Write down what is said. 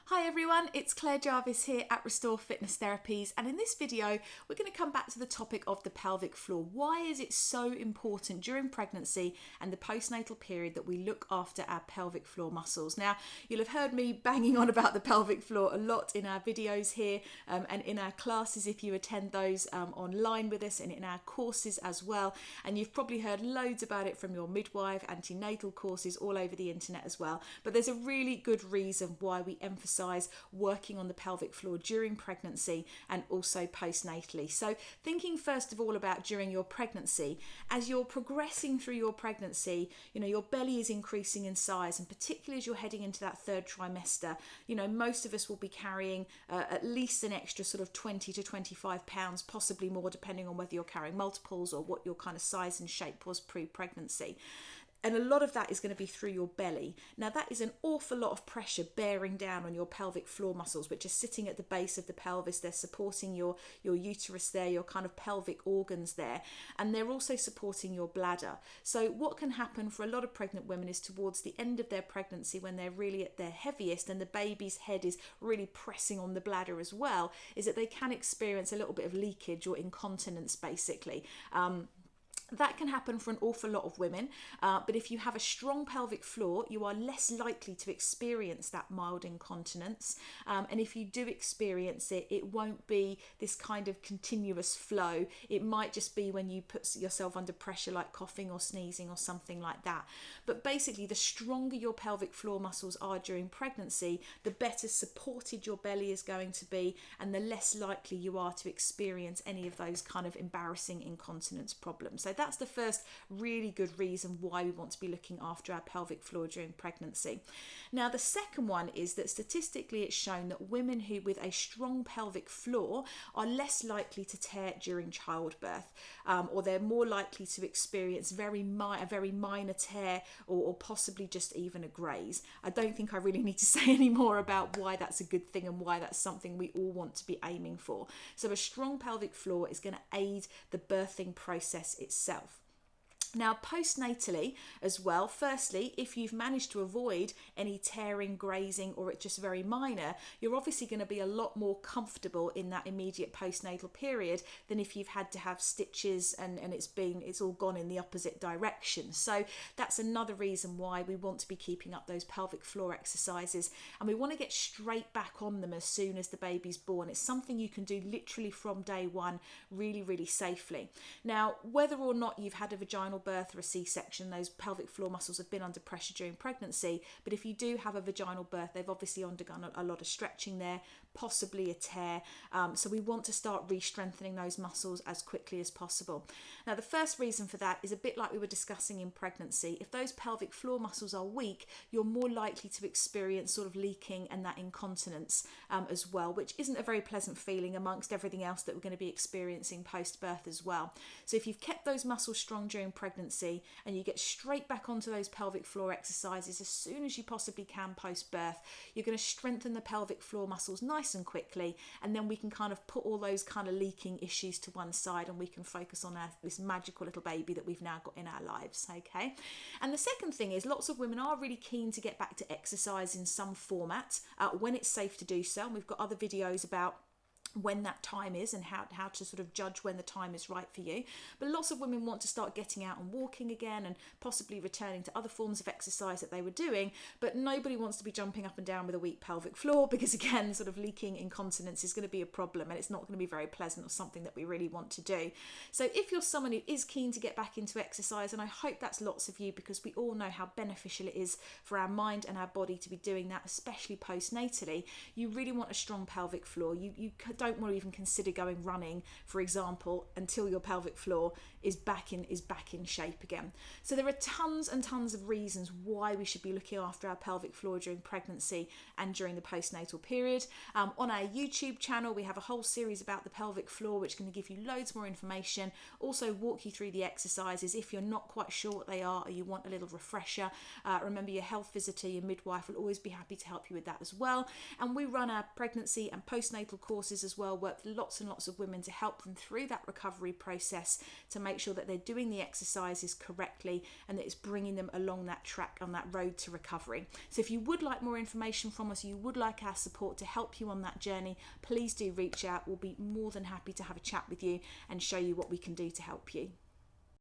Hi everyone, it's Claire Jarvis here at Restore Fitness Therapies, and in this video we're going to come back to the topic of the pelvic floor. Why is it so important during pregnancy and the postnatal period that we look after our pelvic floor muscles? Now, you'll have heard me banging on about the pelvic floor a lot in our videos here and in our classes if you attend those online with us, and in our courses as well, and you've probably heard loads about it from your midwife, antenatal courses all over the internet as well. But there's a really good reason why we emphasize working on the pelvic floor during pregnancy and also postnatally. So thinking first of all about during your pregnancy, as you're progressing through your pregnancy, your belly is increasing in size, and particularly as you're heading into that third trimester, most of us will be carrying at least an extra sort of 20 to 25 pounds, possibly more, depending on whether you're carrying multiples or what your kind of size and shape was pre-pregnancy. And a lot of that is going to be through your belly. Now, that is an awful lot of pressure bearing down on your pelvic floor muscles, which are sitting at the base of the pelvis. They're supporting your uterus there, your kind of pelvic organs there, and they're also supporting your bladder. So what can happen for a lot of pregnant women is towards the end of their pregnancy, when they're really at their heaviest and the baby's head is really pressing on the bladder as well, is that they can experience a little bit of leakage or incontinence, basically. That can happen for an awful lot of women, but if you have a strong pelvic floor, you are less likely to experience that mild incontinence. And if you do experience it, it won't be this kind of continuous flow. It might just be when you put yourself under pressure, like coughing or sneezing or something like that. But basically, the stronger your pelvic floor muscles are during pregnancy, the better supported your belly is going to be, and the less likely you are to experience any of those kind of embarrassing incontinence problems. So that's the first really good reason why we want to be looking after our pelvic floor during pregnancy. Now, the second one is that statistically it's shown that women who with a strong pelvic floor are less likely to tear during childbirth, or they're more likely to experience a very minor tear, or possibly just even a graze. I don't think I really need to say any more about why that's a good thing and why that's something we all want to be aiming for. So a strong pelvic floor is going to aid the birthing process itself. Now, postnatally as well, firstly, if you've managed to avoid any tearing, grazing, or it's just very minor, you're obviously going to be a lot more comfortable in that immediate postnatal period than if you've had to have stitches and it's all gone in the opposite direction. So that's another reason why we want to be keeping up those pelvic floor exercises, and we want to get straight back on them as soon as the baby's born. It's something you can do literally from day one, really, really safely. Now, whether or not you've had a vaginal birth or a C-section, those pelvic floor muscles have been under pressure during pregnancy, but if you do have a vaginal birth, they've obviously undergone a lot of stretching there, possibly a tear, so we want to start re-strengthening those muscles as quickly as possible. Now, the first reason for that is a bit like we were discussing in pregnancy. If those pelvic floor muscles are weak, you're more likely to experience sort of leaking and that incontinence as well, which isn't a very pleasant feeling amongst everything else that we're going to be experiencing post-birth as well. So if you've kept those muscles strong during pregnancy and you get straight back onto those pelvic floor exercises as soon as you possibly can post-birth, you're going to strengthen the pelvic floor muscles nice and quickly, and then we can kind of put all those kind of leaking issues to one side and we can focus on this magical little baby that we've now got in our lives, okay? And the second thing is, lots of women are really keen to get back to exercise in some format when it's safe to do so, and we've got other videos about when that time is and how to sort of judge when the time is right for you. But lots of women want to start getting out and walking again and possibly returning to other forms of exercise that they were doing, but nobody wants to be jumping up and down with a weak pelvic floor, because again, sort of leaking incontinence is going to be a problem and it's not going to be very pleasant or something that we really want to do. So if you're someone who is keen to get back into exercise, and I hope that's lots of you, because we all know how beneficial it is for our mind and our body to be doing that, especially postnatally, you really want a strong pelvic floor. You don't want to even consider going running, for example, until your pelvic floor is back in shape again. So there are tons and tons of reasons why we should be looking after our pelvic floor during pregnancy and during the postnatal period. On our YouTube channel, we have a whole series about the pelvic floor, which is going to give you loads more information, also walk you through the exercises if you're not quite sure what they are or you want a little refresher. Remember, your health visitor, your midwife, will always be happy to help you with that as well. And we run our pregnancy and postnatal courses as as well work with lots and lots of women to help them through that recovery process, to make sure that they're doing the exercises correctly and that it's bringing them along that track on that road to recovery. So if you would like more information from us, you would like our support to help you on that journey, please do reach out. We'll be more than happy to have a chat with you and show you what we can do to help you.